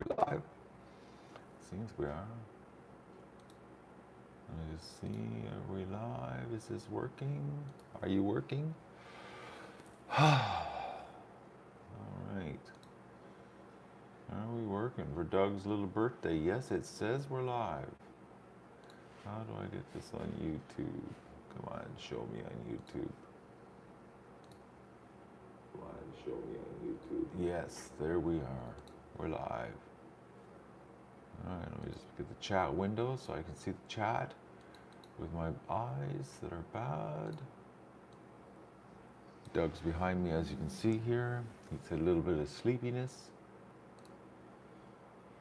we live? Seems we are. Let me just see. Are we live? Is this working? Are you working? All right. Are we working for Doug's little birthday? Yes, it says we're live. How do I get this on YouTube? Come on, show me on YouTube. Come on, show me on YouTube. Yes, there we are. We're live. All right, let me just get the chat window so I can see the chat with my eyes that are bad. Doug's behind me, as you can see here. He's a little bit of sleepiness.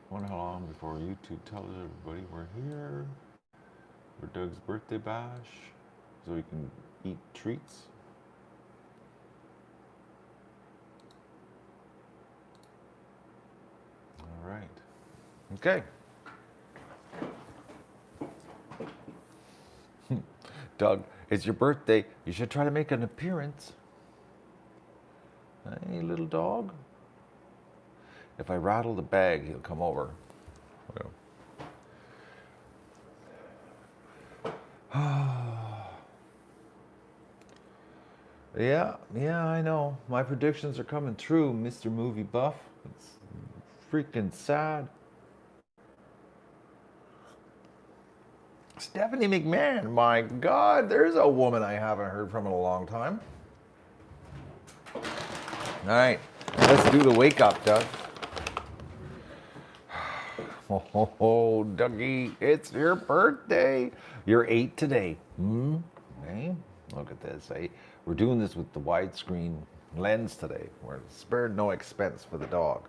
Wonder how long before YouTube tells everybody we're here for Doug's birthday bash, so we can eat treats. All right. Okay. Doug, it's your birthday. You should try to make an appearance. Hey, little dog. If I rattle the bag, he'll come over. Yeah, I know. My predictions are coming true, Mr. Movie Buff. It's freaking sad. Stephanie McMahon, my God, there's a woman I haven't heard from in a long time. All right, let's do the wake up, Doug. Oh, Dougie, it's your birthday. You're 8 today. Hey, look at this. Hey, we're doing this with the widescreen lens today. We're spared no expense for the dog.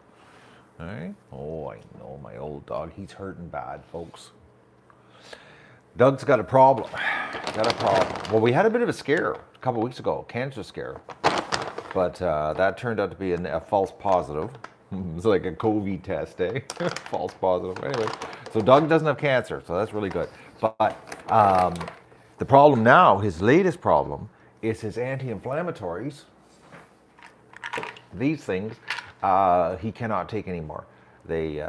All right. Oh, I know my old dog. He's hurting bad, folks. Doug's got a problem. Well, we had a bit of a scare a couple weeks ago, cancer scare. But that turned out to be a false positive. It's like a COVID test, eh? False positive. Anyway, so Doug doesn't have cancer, so that's really good. But the problem now, his latest problem, is his anti-inflammatories. These things he cannot take anymore. They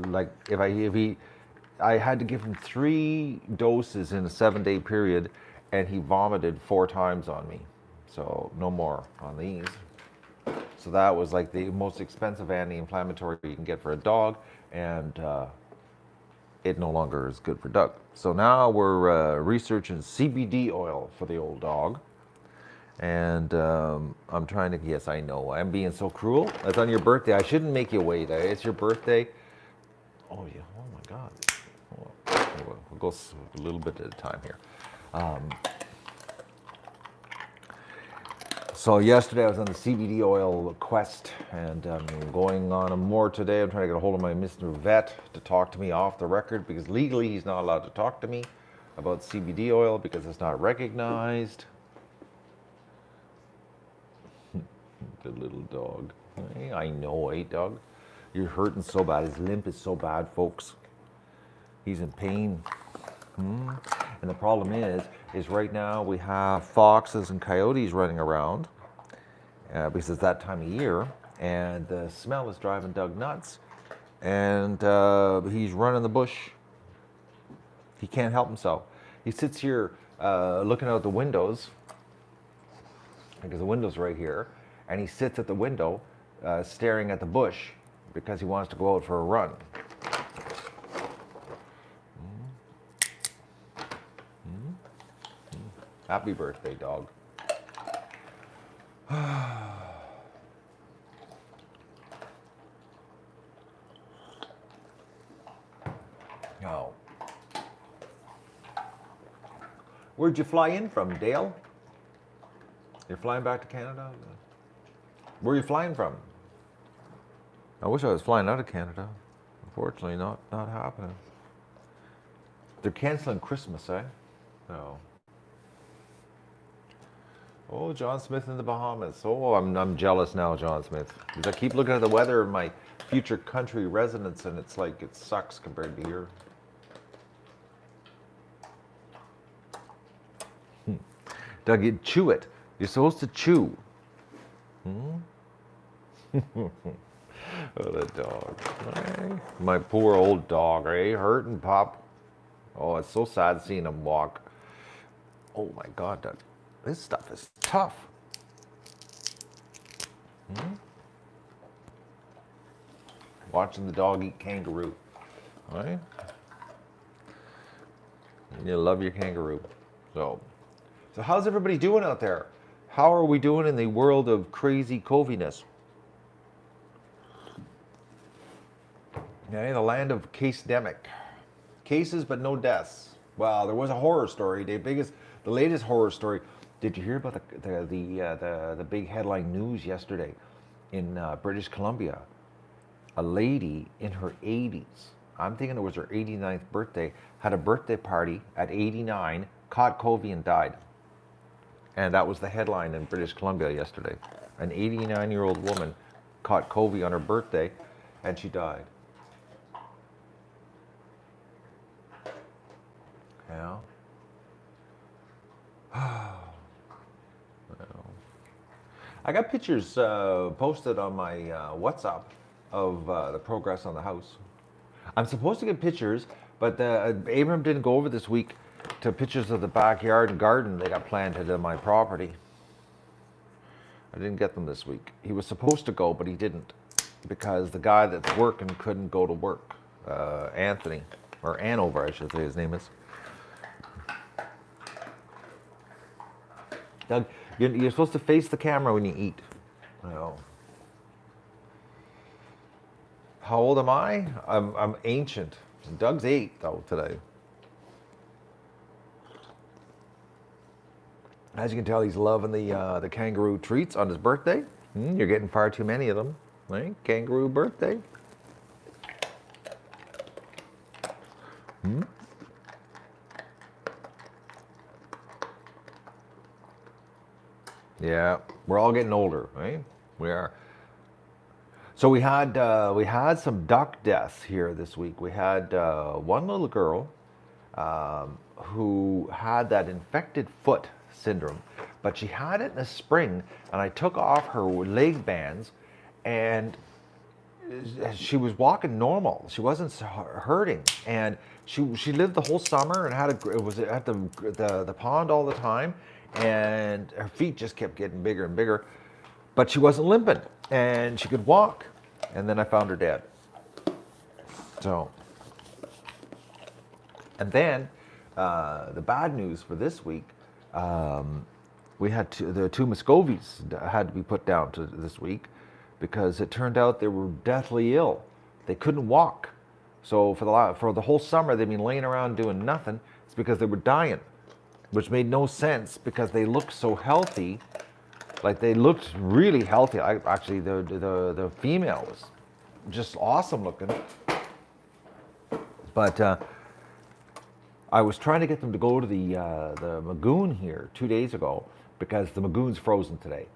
like if I had to give him 3 doses in a 7-day period, and he vomited 4 times on me. So no more on these. So that was like the most expensive anti-inflammatory you can get for a dog, and it no longer is good for Doug. So now we're researching CBD oil for the old dog. And I'm trying to, yes, I know, I'm being so cruel. It's on your birthday. I shouldn't make you wait. It's your birthday. Oh, yeah. Oh, my God. We'll go a little bit at a time here. So yesterday I was on the CBD oil quest, and I'm going on more today. I'm trying to get a hold of my Mr. Vet to talk to me off the record, because legally he's not allowed to talk to me about CBD oil because it's not recognized. The little dog. Hey, I know, dog. You're hurting so bad. His limp is so bad, folks. He's in pain. And the problem is right now we have foxes and coyotes running around because it's that time of year, and the smell is driving Doug nuts, and he's running the bush. He can't help himself. He sits here looking out the windows, because the window's right here, and he sits at the window staring at the bush because he wants to go out for a run. Happy birthday, dog. Oh. Where'd you fly in from, Dale? You're flying back to Canada? Where are you flying from? I wish I was flying out of Canada. Unfortunately, not happening. They're canceling Christmas, eh? No. Oh, John Smith in the Bahamas. Oh, I'm jealous now, John Smith. Because I keep looking at the weather in my future country residence, and it's like it sucks compared to here. Doug, you chew it. You're supposed to chew. Oh, the dog. Eh? My poor old dog, eh? Hurting, Pop. Oh, it's so sad seeing him walk. Oh my God, this stuff is tough. Watching the dog eat kangaroo. Right? You love your kangaroo. So how's everybody doing out there? How are we doing in the world of crazy coviness? Okay, the land of case-demic. Cases but no deaths. Well, there was a horror story. The latest horror story. Did you hear about the big headline news yesterday in British Columbia? A lady in her 80s, I'm thinking it was her 89th birthday, had a birthday party at 89, caught COVID and died. And that was the headline in British Columbia yesterday. An 89-year-old woman caught COVID on her birthday and she died. Yeah. I got pictures posted on my WhatsApp of the progress on the house. I'm supposed to get pictures, but Abram didn't go over this week to pictures of the backyard and garden they got planted on my property. I didn't get them this week. He was supposed to go, but he didn't because the guy that's working couldn't go to work. Anthony, or Anover, I should say his name is. Doug, you're supposed to face the camera when you eat. Oh. How old am I? I'm ancient. Doug's 8 though today. As you can tell, he's loving the kangaroo treats on his birthday. You're getting far too many of them, right? Kangaroo birthday. Yeah, we're all getting older, right? We are. So we had some duck deaths here this week. We had one little girl who had that infected foot syndrome, but she had it in the spring, and I took off her leg bands, and she was walking normal. She wasn't hurting, and she lived the whole summer and it was at the pond all the time, and her feet just kept getting bigger and bigger, but she wasn't limping and she could walk. And then I found her dead. So, and then the bad news for this week, we had the two Muscovies had to be put down to this week because it turned out they were deathly ill. They couldn't walk. So for the whole summer they've been laying around doing nothing. It's because they were dying, which made no sense because they looked so healthy. Like they looked really healthy. Actually, the female was just awesome looking. But I was trying to get them to go to the lagoon here 2 days ago because the lagoon's frozen today,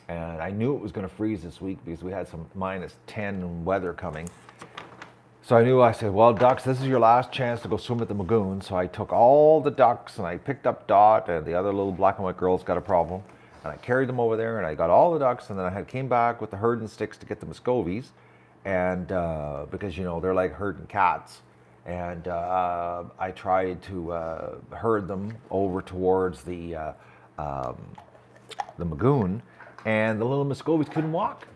and I knew it was going to freeze this week because we had some -10 weather coming. So I said, well, ducks, this is your last chance to go swim at the lagoon. So I took all the ducks and I picked up Dot, and the other little black and white girl's got a problem. And I carried them over there and I got all the ducks, and then I came back with the herding sticks to get the Muscovies. And because, they're like herding cats. And I tried to herd them over towards the lagoon, and the little Muscovies couldn't walk.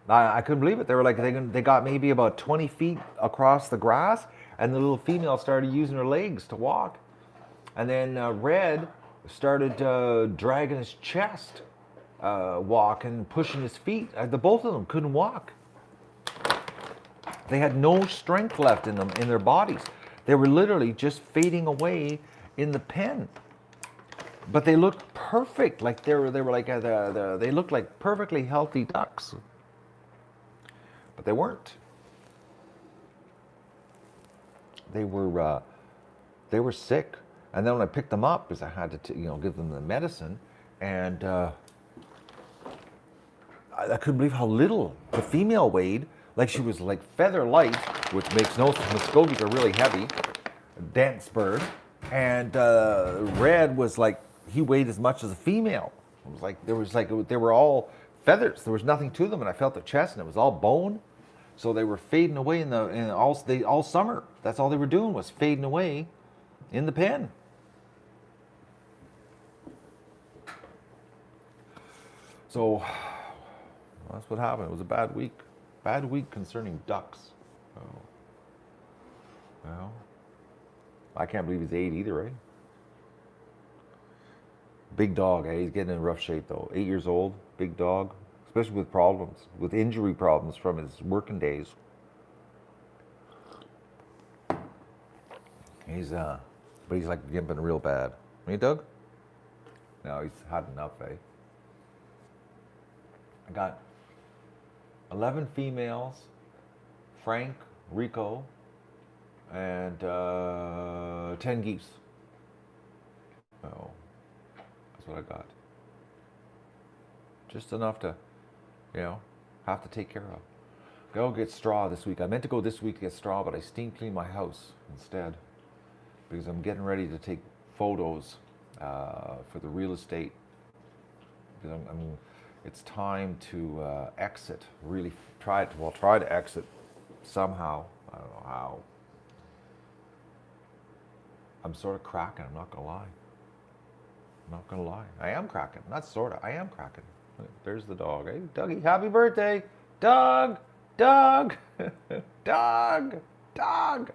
I couldn't believe it. They were like, they got maybe about 20 feet across the grass, and the little female started using her legs to walk. And then Red started dragging his chest, walking, pushing his feet. The both of them couldn't walk. They had no strength left in them, in their bodies. They were literally just fading away in the pen. But they looked perfect. Like they were like they looked like perfectly healthy ducks. But they weren't. They were sick. And then when I picked them up, because I had to give them the medicine, and I couldn't believe how little the female weighed. Like she was like feather light, which makes no sense. Muscovies are really heavy, dense bird, and Red was like, he weighed as much as a female. It was like they were all feathers. There was nothing to them, and I felt their chest, and it was all bone. So they were fading away all summer. That's all they were doing was fading away in the pen. So that's what happened. It was a bad week. Bad week concerning ducks. Oh. Well, I can't believe he's 8 either, right? Big dog, eh? He's getting in rough shape though. 8 years old, big dog, especially with problems, with injury problems from his working days. But he's like gimping real bad. Me, Doug? No, he's had enough, eh? I got 11 females, Frank, Rico, and 10 geese. Oh, that's what I got. Just enough to, have to take care of. Go get straw this week. I meant to go this week to get straw, but I steam cleaned my house instead because I'm getting ready to take photos for the real estate. Because it's time to exit. Really try to exit somehow. I don't know how. I'm sort of cracking. I'm not gonna lie. I am cracking. Not sort of. I am cracking. There's the dog. Hey, Dougie, happy birthday, Doug, Doug, Doug, Doug,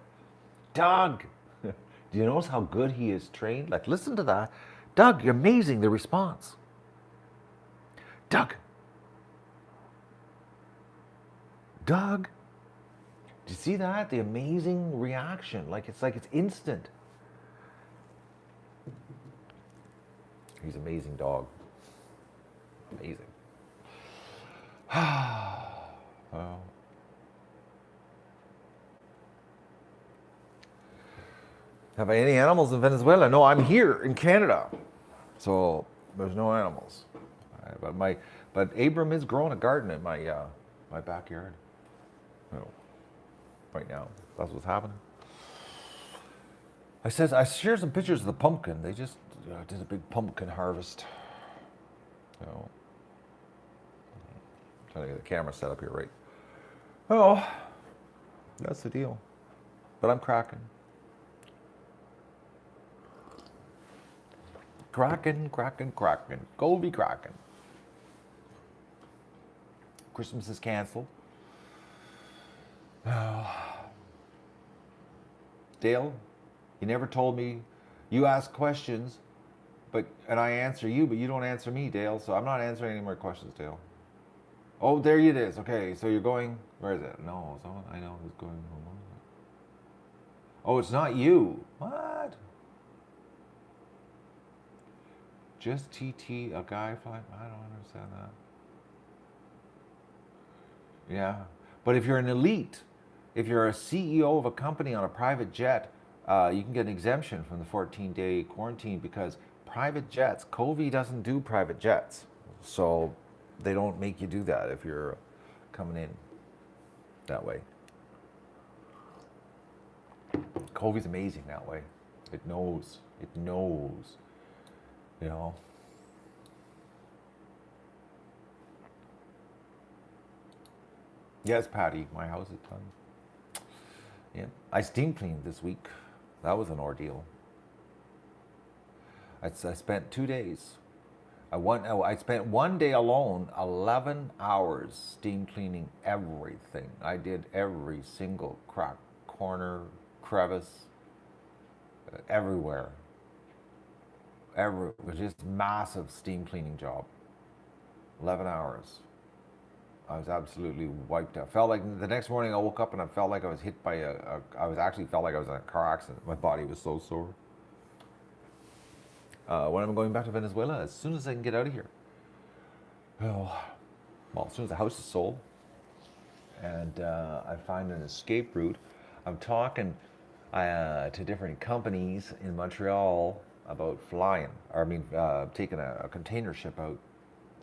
Doug. Do you notice how good he is trained? Like, listen to that, Doug. You're amazing. The response. Doug. Doug. Do you see that? The amazing reaction. Like it's instant. He's an amazing dog. Amazing. Well. Have I any animals in Venezuela? No, I'm here in Canada. So there's no animals. But Abram is growing a garden in my backyard. Right now, that's what's happening. I shared some pictures of the pumpkin. They just did a big pumpkin harvest. Trying to get the camera set up here, right? Oh, that's the deal. But I'm cracking. Cracking. Go be cracking. Christmas is canceled. Dale, you never told me. You ask questions, and I answer you, but you don't answer me, Dale. So I'm not answering any more questions, Dale. Oh, there it is. Okay, so you're going. Where is it? No, someone I know who's going home. Oh, it's not you. What? Just TT, a guy flying. I don't understand that. Yeah, but if you're an elite, if you're a CEO of a company on a private jet, you can get an exemption from the 14-day quarantine because private jets, Covey doesn't do private jets. So they don't make you do that if you're coming in that way. Covey's amazing that way. It knows. Yes, Patty, my house is done. Yeah, I steam cleaned this week. That was an ordeal. I spent 2 days. I spent 1 day alone, 11 hours steam cleaning everything. I did every single crack, corner, crevice, everywhere. It was just massive steam cleaning job. 11 hours. I was absolutely wiped out. Felt like the next morning I woke up and I felt like I was hit by felt like I was in a car accident. My body was so sore. When I'm going back to Venezuela, as soon as I can get out of here. Well, as soon as the house is sold and I find an escape route, I'm talking to different companies in Montreal about flying, taking a container ship out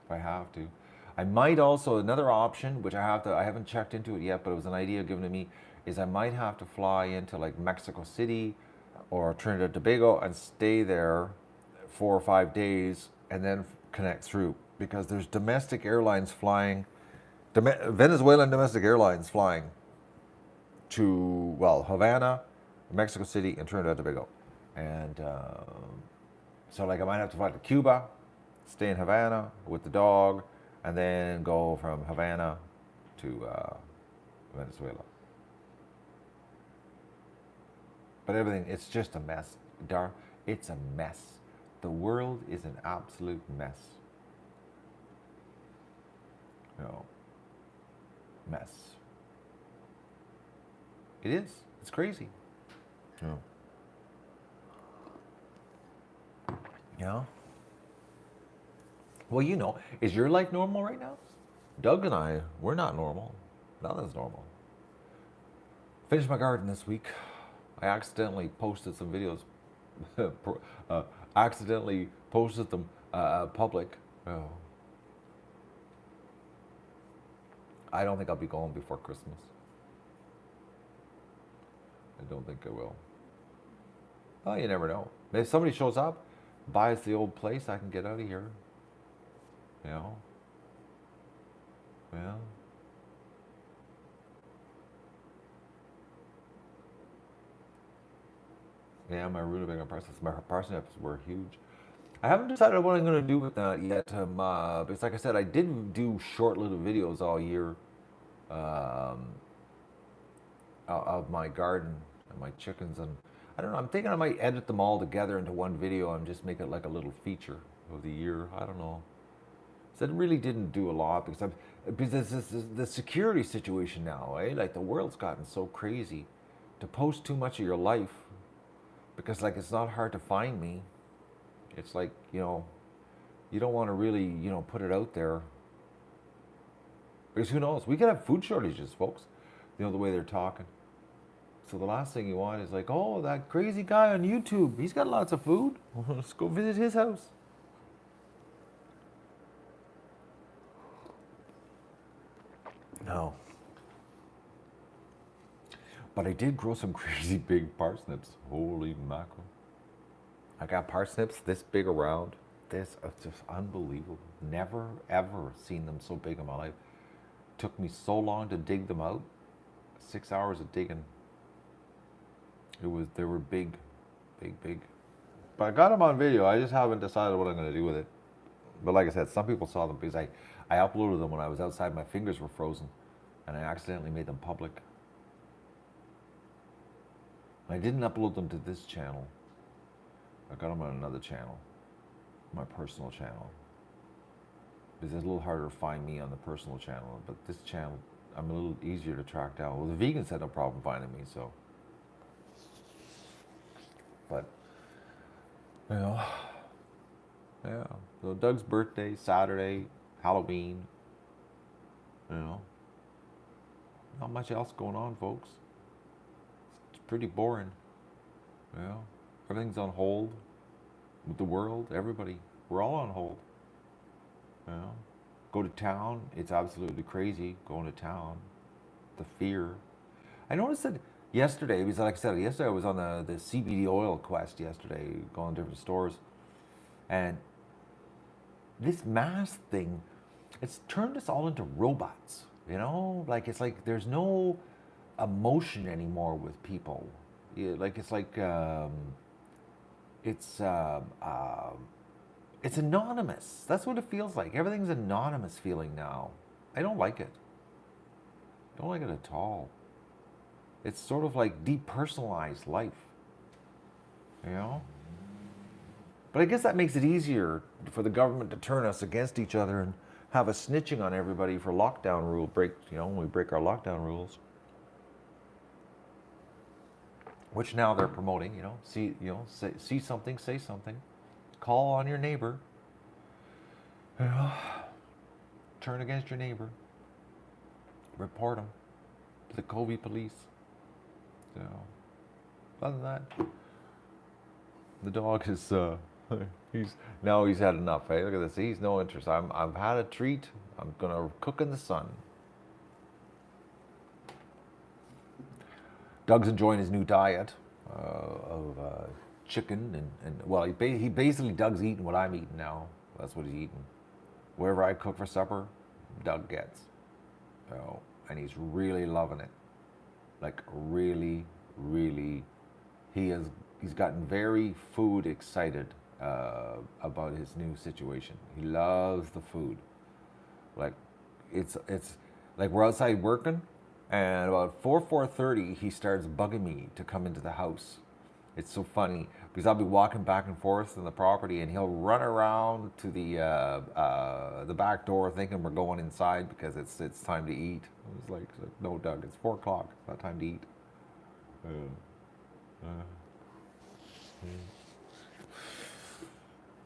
if I have to. I might also, another option, which I haven't checked into it yet, but it was an idea given to me, is I might have to fly into like Mexico City or Trinidad and Tobago and stay there 4 or 5 days and then connect through. because there's domestic airlines flying, Venezuelan domestic airlines flying to, well, Havana, Mexico City, and Trinidad and Tobago. And so, like, I might have to fly to Cuba, stay in Havana with the dog, and then go from Havana to Venezuela. But everything, it's just a mess. It's a mess. The world is an absolute mess. You know, mess. It is. It's crazy. Yeah. You know? Well, you know, is your life normal right now? Doug and I, we're not normal. Nothing's normal. Finished my garden this week. I accidentally posted some videos. Accidentally posted them public. Oh. I don't think I'll be going before Christmas. I don't think I will. Well, you never know. If somebody shows up, buys the old place, I can get out of here. You know? Yeah. Yeah, my rutabaga parsnips. My parsnips were huge. I haven't decided what I'm going to do with that yet. Because, like I said, I did do short little videos all year of my garden and my chickens, and I don't know. I'm thinking I might edit them all together into one video and just make it like a little feature of the year. I don't know. So I really didn't do a lot because the security situation now, eh? Like the world's gotten so crazy. To post too much of your life, because like it's not hard to find me. It's like, you know, you don't want to really, you know, put it out there. Because who knows? We could have food shortages, folks. You know, the way they're talking. So the last thing you want is like, oh, that crazy guy on YouTube, he's got lots of food. Let's go visit his house. No. But I did grow some crazy big parsnips. Holy mackerel. I got parsnips this big around. This is just unbelievable. Never, ever seen them so big in my life. Took me so long to dig them out. 6 hours of digging. They were big, big, big. But I got them on video. I just haven't decided what I'm going to do with it. But like I said, some people saw them because I uploaded them when I was outside. My fingers were frozen. And I accidentally made them public. I didn't upload them to this channel. I got them on another channel. My personal channel. Because it's a little harder to find me on the personal channel. But this channel, I'm a little easier to track down. Well, the vegans had no problem finding me, so. But, you know, yeah. So Doug's birthday, Saturday, Halloween. You know, not much else going on, folks. It's pretty boring. You know, everything's on hold with the world, everybody. We're all on hold. You know, go to town. It's absolutely crazy going to town. The fear. I noticed that yesterday, because like I said, yesterday I was on the CBD oil quest yesterday, going to different stores. And this mask thing, it's turned us all into robots. You know, like it's like there's no emotion anymore with people. Yeah, like it's anonymous. That's what it feels like. Everything's anonymous feeling now. I don't like it. I don't like it at all. It's sort of like depersonalized life. You know? But I guess that makes it easier for the government to turn us against each other and have us snitching on everybody for lockdown rule breaks, you know, when we break our lockdown rules. Which now they're promoting, you know, see something, say something. Call on your neighbor. You know, turn against your neighbor. Report them to the COVID police. So, other than that, the dog is he's had enough. Hey, look at this. He's no interest. I've had a treat. I'm gonna cook in the sun. Doug's enjoying his new diet of chicken and well, he basically Doug's eating what I'm eating now. That's what he's eating. Whatever I cook for supper, Doug gets. So, and he's really loving it. Like really, really, he has. He's gotten very food excited about his new situation. He loves the food. Like, it's like we're outside working, and about 4:30 he starts bugging me to come into the house. It's so funny because I'll be walking back and forth in the property, and he'll run around to the back door, thinking we're going inside because it's time to eat. It's like, no, Doug, it's 4 o'clock. It's not time to eat.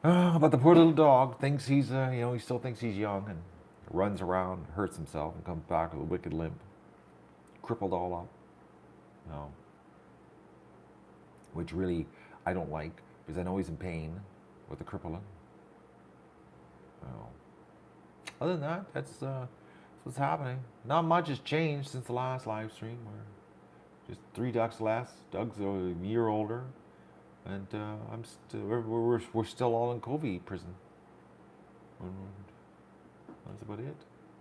Uh, but the poor little dog thinks he's, he still thinks he's young and runs around, hurts himself, and comes back with a wicked limp, crippled all up. No, which really I don't like because I know he's in pain with the crippling. No. Other than that, that's what's happening. Not much has changed since the last live stream. We're just 3 ducks less. Doug's a year older, and we're still all in COVID prison. That's about it.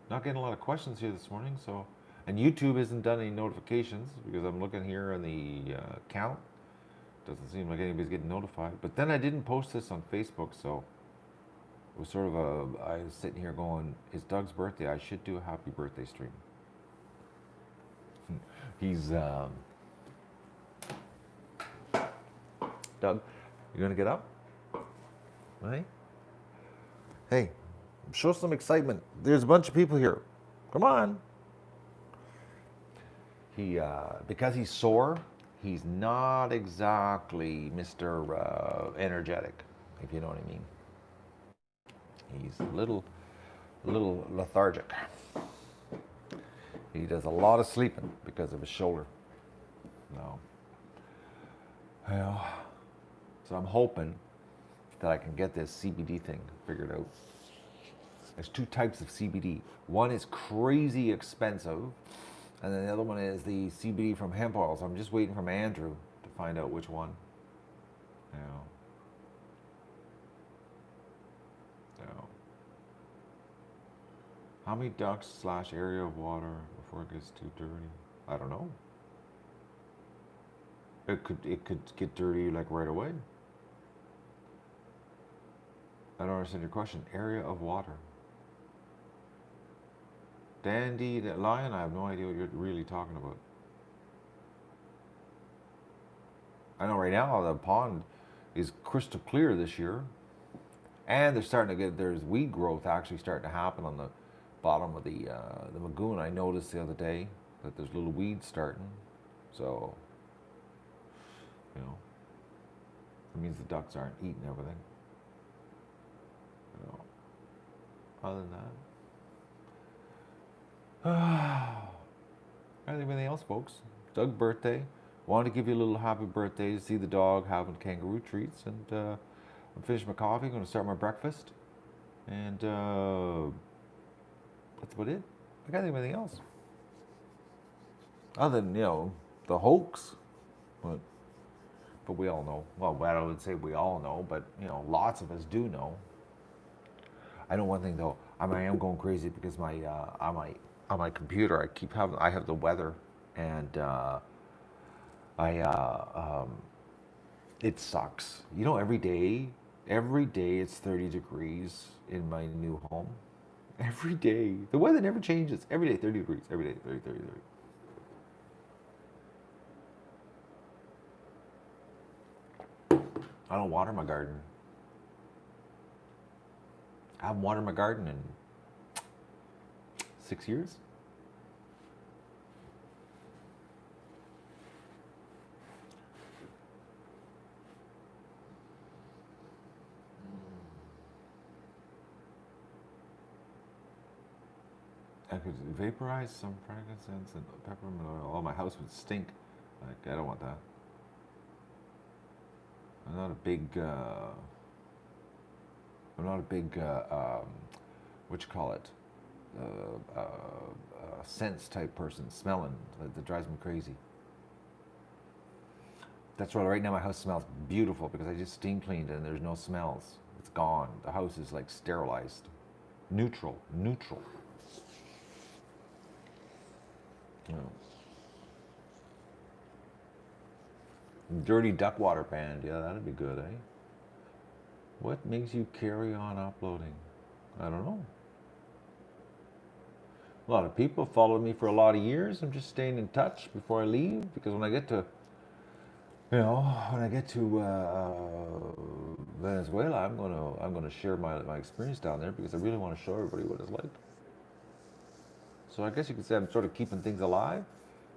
Not getting a lot of questions here this morning, so. And YouTube hasn't done any notifications because I'm looking here on the count. Doesn't seem like anybody's getting notified. But then I didn't post this on Facebook, so it was sort of I was sitting here going, it's Doug's birthday. I should do a happy birthday stream. He's, Doug, you gonna get up? Hey? Hey, show some excitement. There's a bunch of people here. Come on. He, because he's sore, he's not exactly Mr. Energetic, if you know what I mean. He's a little lethargic. He does a lot of sleeping because of his shoulder. No. Well, so I'm hoping that I can get this CBD thing figured out. There's 2 types of CBD. One is crazy expensive, and then the other one is the CBD from hemp oil. So I'm just waiting for Andrew to find out which one. No. How many ducks / area of water before it gets too dirty? I don't know. It could get dirty like right away. I don't understand your question. Area of water. Dandy, the lion, I have no idea what you're really talking about. I know right now the pond is crystal clear this year. And they're starting to there's weed growth actually starting to happen on the bottom of the lagoon. I noticed the other day that there's little weeds starting. So, it means the ducks aren't eating everything. Other than that, anything else, folks? Doug's birthday. Wanted to give you a little happy birthday to see the dog having kangaroo treats, and I'm finished my coffee. Going to start my breakfast, and that's about it. I can't think of anything else. Other than, the hoax. But we all know. Well, I would say we all know, but, lots of us do know. I know one thing, though. I am going crazy because on my computer, I have the weather, and it sucks. Every day it's 30 degrees in my new home. Every day. The weather never changes. Every day, 30 degrees. Every day, 30, 30, 30. I don't water my garden. I haven't watered my garden in 6 years. I could vaporize some frankincense and peppermint oil. Oh, my house would stink. I don't want that. I'm not a big what you call it, scents type person. Smelling that drives me crazy. That's why right now my house smells beautiful because I just steam cleaned and there's no smells. It's gone. The house is like sterilized. Neutral, neutral. You know. Dirty Duckwater Band, yeah, that'd be good, eh? What makes you carry on uploading? I don't know. A lot of people followed me for a lot of years. I'm just staying in touch before I leave because when I get to, when I get to Venezuela, I'm gonna share my experience down there because I really want to show everybody what it's like. So I guess you could say I'm sort of keeping things alive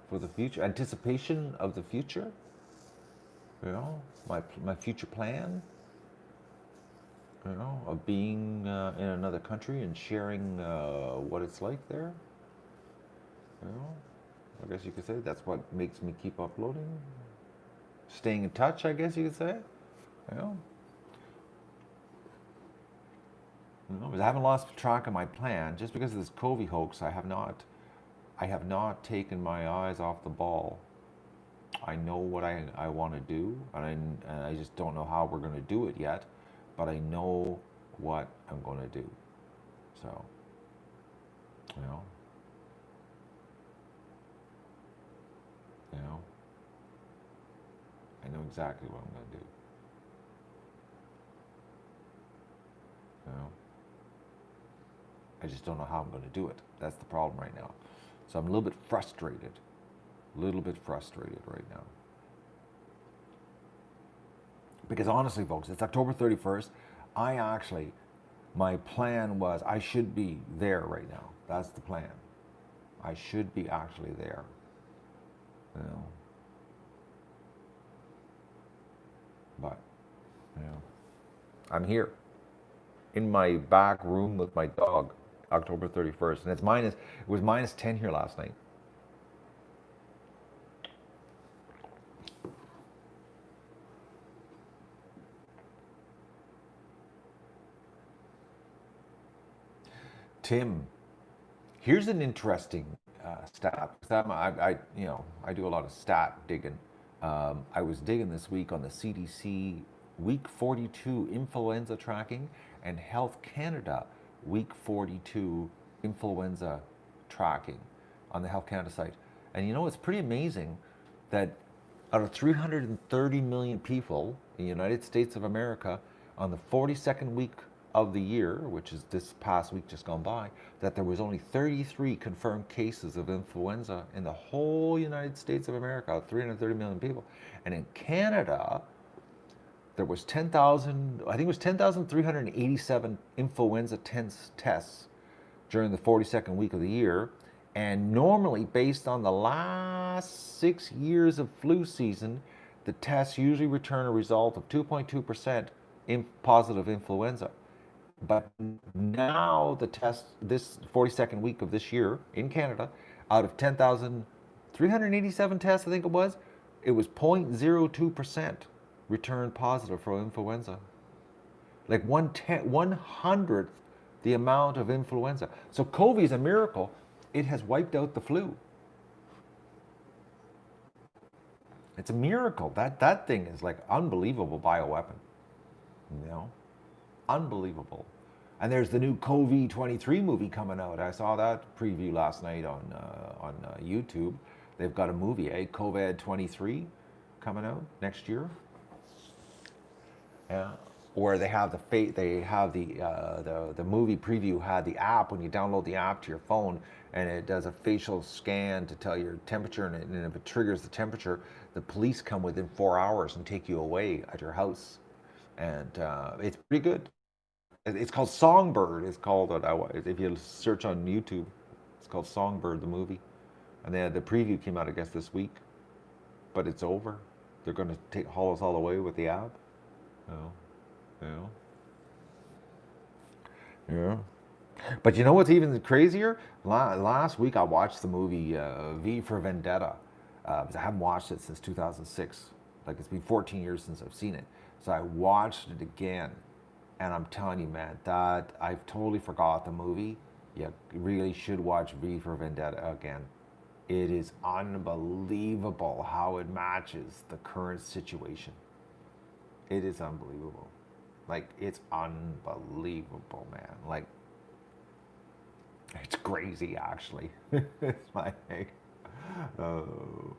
for the future, anticipation of the future. My future plan. Of being in another country and sharing what it's like there. You know, I guess you could say that's what makes me keep uploading. Staying in touch, I guess you could say. You know, because I haven't lost track of my plan just because of this COVID hoax. I have not taken my eyes off the ball. I know what I want to do, and I just don't know how we're going to do it yet, but I know what I'm going to do. So, you know, you know, I know exactly what I'm going to do. You know, I just don't know how I'm going to do it. That's the problem right now. So I'm a little bit frustrated. Right now. Because honestly, folks, it's October 31st. My plan was I should be there right now. That's the plan. I should be actually there. You know. But, I'm here in my back room with my dog, October 31st. And it was minus 10 here last night. Tim, here's an interesting stat. I do a lot of stat digging. I was digging this week on the CDC Week 42 influenza tracking and Health Canada Week 42 influenza tracking on the Health Canada site. And it's pretty amazing that out of 330 million people in the United States of America, on the 42nd week of the year, which is this past week just gone by, that there was only 33 confirmed cases of influenza in the whole United States of America, 330 million people. And in Canada, there was 10,387 influenza tests during the 42nd week of the year. And normally, based on the last 6 years of flu season, the tests usually return a result of 2.2% in positive influenza. But now the test, this 42nd week of this year in Canada, out of 10,387 tests, I think it was 0.02% returned positive for influenza. Like 1/100th the amount of influenza. So COVID is a miracle. It has wiped out the flu. It's a miracle. That thing is like unbelievable bioweapon. You know? Unbelievable. And there's the new COVID-23 movie coming out. I saw that preview last night on YouTube. They've got a movie, COVID-23, coming out next year. Yeah. Where they have the movie preview had the app when you download the app to your phone, and it does a facial scan to tell your temperature, and if it triggers the temperature, the police come within 4 hours and take you away at your house, and it's pretty good. It's called Songbird. It's called if you search on YouTube, it's called Songbird the movie, and then the preview came out I guess this week, but it's over. They're going to haul us all away with the app. You know. Yeah. But you know what's even crazier? Last week I watched the movie V for Vendetta. Because I haven't watched it since 2006. Like it's been 14 years since I've seen it. So I watched it again. And I'm telling you, man, that I've totally forgot the movie. You really should watch V for Vendetta again. It is unbelievable how it matches the current situation. It is unbelievable. Like, it's unbelievable, man. Like, It's crazy, actually. It's my oh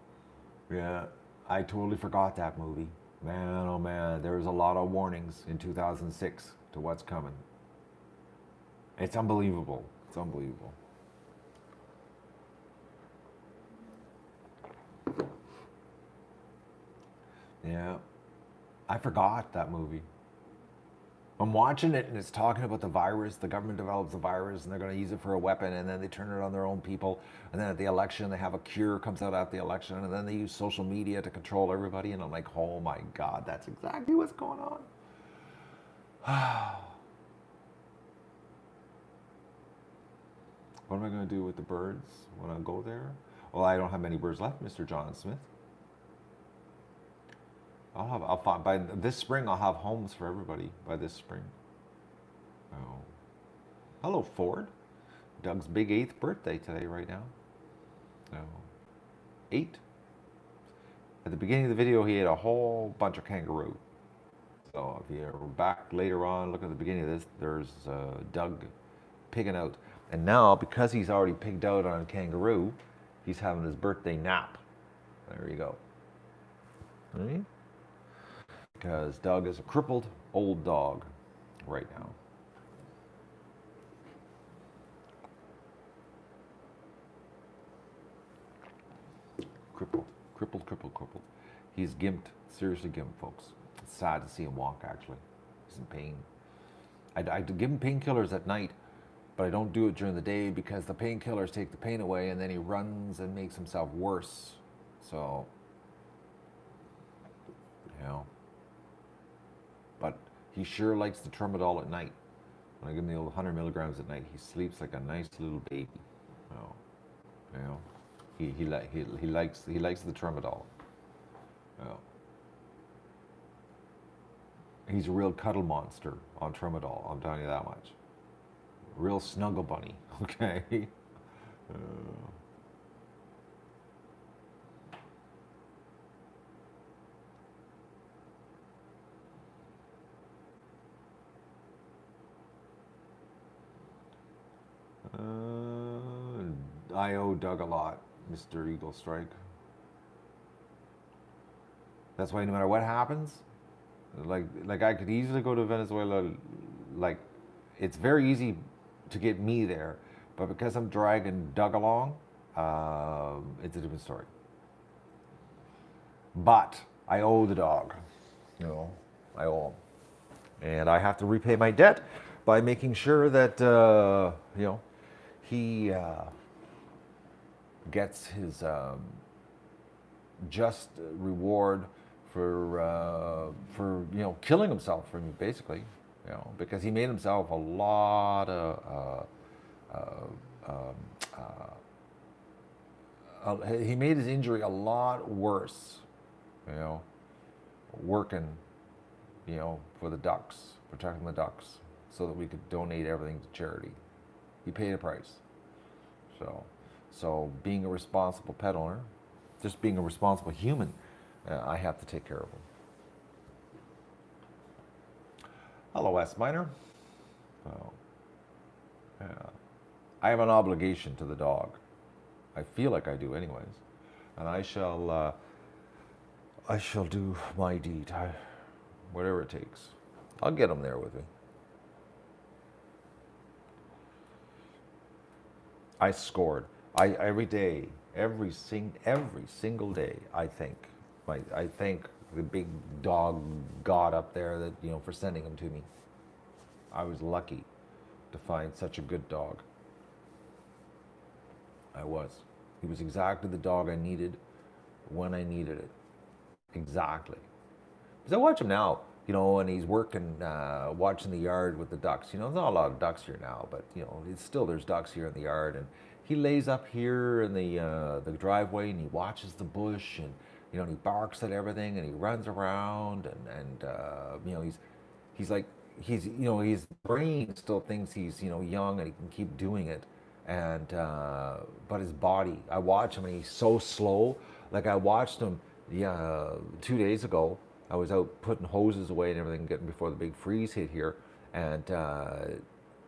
yeah. I totally forgot that movie. Man, oh man, there was a lot of warnings in 2006 to what's coming. It's unbelievable. It's unbelievable. Yeah, I forgot that movie. I'm watching it and it's talking about the virus. The government develops the virus and they're going to use it for a weapon, and then they turn it on their own people. And then at the election, they have a cure comes out at the election, and then they use social media to control everybody. And I'm like, oh my God, that's exactly what's going on. What am I going to do with the birds when I go there? Well, I don't have many birds left, Mr. John Smith. I'll find by this spring. I'll have homes for everybody by this spring. Oh, hello, Ford. Doug's big 8th birthday today, right now. Oh, 8. At the beginning of the video, he ate a whole bunch of kangaroo. So if you're back later on, look at the beginning of this. There's Doug pigging out, and now because he's already pigged out on kangaroo, he's having his birthday nap. There you go. Right? Because Doug is a crippled old dog right now. Crippled, crippled, crippled, crippled. He's gimped, seriously gimped, folks. It's sad to see him walk, actually. He's in pain. I give him painkillers at night, but I don't do it during the day because the painkillers take the pain away, and then he runs and makes himself worse. So, you know. But he sure likes the tramadol at night. When I give him the old 100 milligrams at night, he sleeps like a nice little baby. Oh, you know, he likes the tramadol. Oh. He's a real cuddle monster on tramadol. I'm telling you that much. Real snuggle bunny. Okay. I owe Doug a lot, Mr. Eagle Strike. That's why no matter what happens, like I could easily go to Venezuela. Like, it's very easy to get me there, but because I'm dragging Doug along, it's a different story. But I owe the dog, you know, I owe him, and I have to repay my debt by making sure that you know, he gets his just reward for you know, killing himself for me, basically, you know, because he made himself a lot of he made his injury a lot worse, you know, working, you know, for the ducks, protecting the ducks, so that we could donate everything to charity. He paid a price. So being a responsible pet owner, just being a responsible human, I have to take care of him. Hello, S Minor. Oh, yeah. I have an obligation to the dog. I feel like I do, anyways, and I shall do my deed, whatever it takes. I'll get him there with me. I scored. Every day, every single day, I thank the big dog God up there that, you know, for sending him to me. I was lucky to find such a good dog. I was. He was exactly the dog I needed when I needed it. Exactly. Because I watch him now, you know, and he's working, watching the yard with the ducks. You know, there's not a lot of ducks here now, but, you know, it's still, there's ducks here in the yard. And he lays up here in the driveway and he watches the bush, and, you know, and he barks at everything and he runs around, and you know, he's like, he's, you know, his brain still thinks he's, you know, young and he can keep doing it. And, but his body, I watch him and he's so slow. Like, I watched him, 2 days ago. I was out putting hoses away and everything, getting before the big freeze hit here, and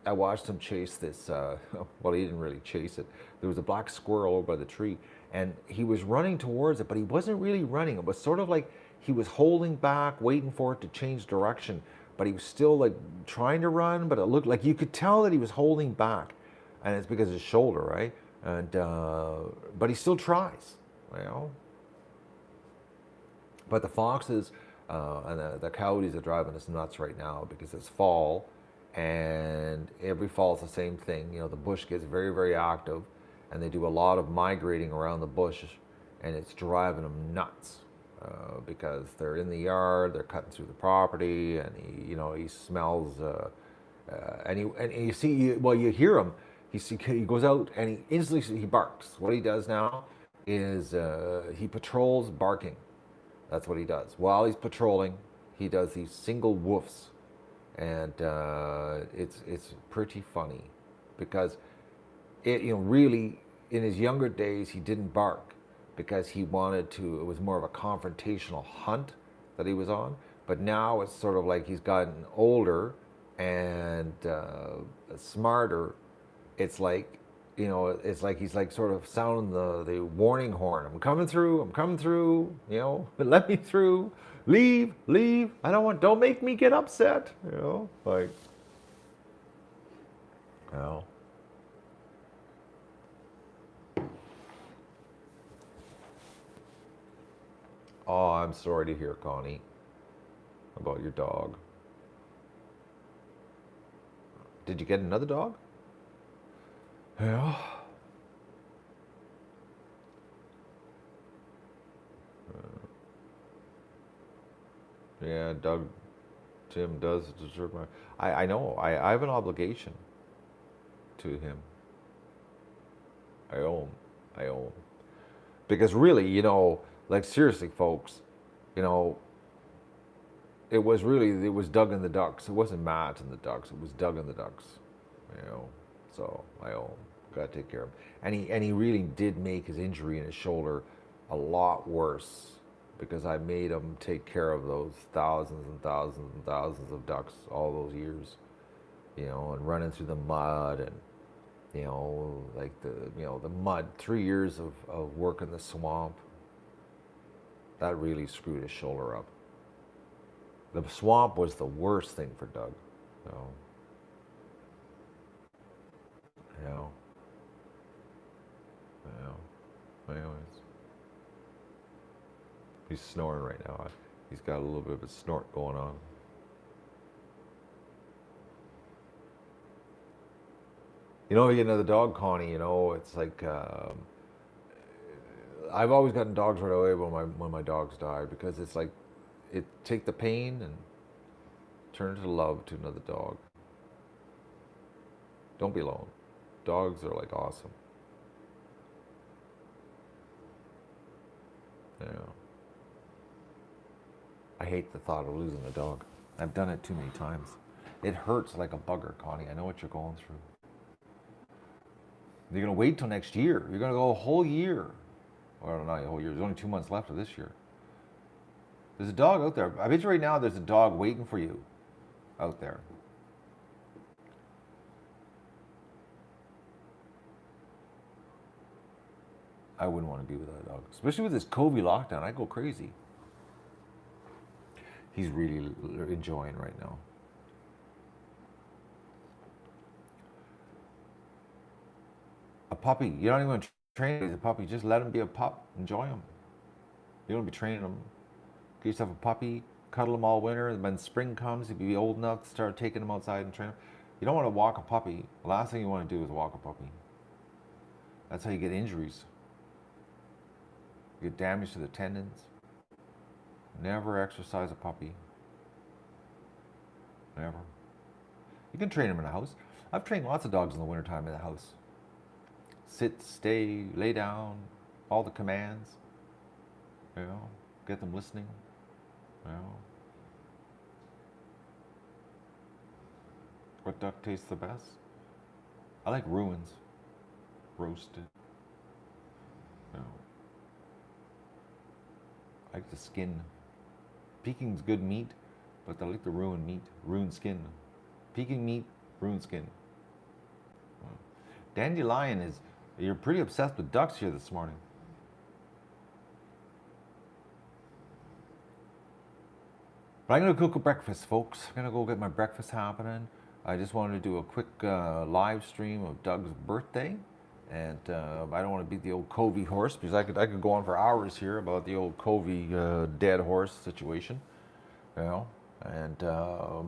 I watched him chase this. Well, he didn't really chase it. There was a black squirrel over by the tree, and he was running towards it, but he wasn't really running. It was sort of like he was holding back, waiting for it to change direction, but he was still like trying to run. But it looked like you could tell that he was holding back, and it's because of his shoulder, right? And but he still tries, you know. But the foxes and the coyotes are driving us nuts right now because it's fall, and every fall it's the same thing. You know, the bush gets very, very active, and they do a lot of migrating around the bush, and it's driving them nuts because they're in the yard, they're cutting through the property, and he smells, and you see, well, you hear him. He goes out and he instantly he barks. What he does now is he patrols barking. That's what he does. While he's patrolling, he does these single woofs, and it's pretty funny because really in his younger days he didn't bark because he wanted to. It was more of a confrontational hunt that he was on. But now it's sort of like he's gotten older and smarter. It's like it's like he's like sort of sounding the warning horn. I'm coming through, but let me through. Leave. Don't make me get upset. Like, Oh, I'm sorry to hear, Connie, about your dog. Did you get another dog? Yeah. Yeah, Tim does deserve my. I know. I have an obligation to him. I owe him. I owe him. Because really, like seriously, folks, you know, it was Doug and the Ducks. It wasn't Matt and the Ducks. It was Doug and the Ducks. So I owe him. Got to take care of him. And he really did make his injury in his shoulder a lot worse because I made him take care of those thousands and thousands and thousands of ducks all those years, and running through the mud and like the mud. 3 years of work in the swamp. That really screwed his shoulder up. The swamp was the worst thing for Doug. So, anyways, he's snoring right now. He's got a little bit of a snort going on. You get another dog, Connie. It's like I've always gotten dogs right away when my dogs die because it's like take the pain and turn it to love to another dog. Don't be alone. Dogs are like awesome. I hate the thought of losing a dog. I've done it too many times. It hurts like a bugger, Connie. I know what you're going through. You're going to wait till next year. You're going to go a whole year. Well, not a whole year. There's only 2 months left of this year. There's a dog out there. I bet you right now there's a dog waiting for you out there. I wouldn't want to be without a dog. Especially with this COVID lockdown. I'd go crazy. He's really enjoying right now. A puppy. You don't even train him as a puppy. Just let him be a pup. Enjoy him. You don't be training him. Get yourself a puppy. Cuddle him all winter. And when spring comes, he'll be old enough to start taking him outside and train him. You don't want to walk a puppy. The last thing you want to do is walk a puppy. That's how you get injuries. You get damage to the tendons. Never exercise a puppy. Never. You can train them in the house. I've trained lots of dogs in the wintertime in the house. Sit, stay, lay down, all the commands. Get them listening. What duck tastes the best? I like ruins. Roasted. I like the skin. Peking's good meat, but I like the ruined meat. Ruined skin. Peking meat, ruined skin. Dandelion is, you're pretty obsessed with ducks here this morning. But I'm going to cook a breakfast, folks. I'm going to go get my breakfast happening. I just wanted to do a quick live stream of Doug's birthday. And I don't want to beat the old Covey horse, because I could go on for hours here about the old Covey dead horse situation, you know. And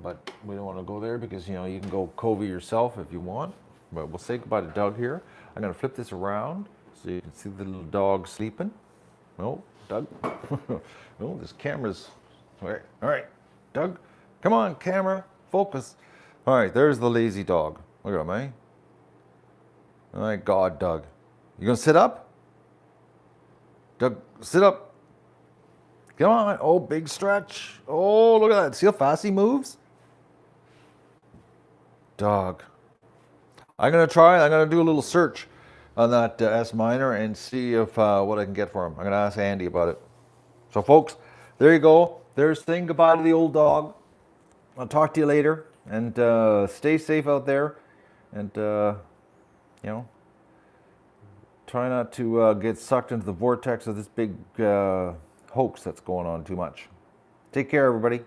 but we don't want to go there, because, you know, you can go Covey yourself if you want. But we'll say goodbye to Doug here. I'm going to flip this around so you can see the little dog sleeping. No, Doug. No, this camera's all right. Doug, come on, camera, focus. All right, there's the lazy dog. Look at him, eh? My God, Doug. You gonna sit up? Doug, sit up. Come on. Oh, big stretch. Oh, look at that. See how fast he moves? Doug. I'm gonna do a little search on that S minor and see if what I can get for him. I'm gonna ask Andy about it. So, folks, there you go. There's saying goodbye to the old dog. I'll talk to you later, and stay safe out there, and you know, try not to get sucked into the vortex of this big hoax that's going on too much. Take care, everybody.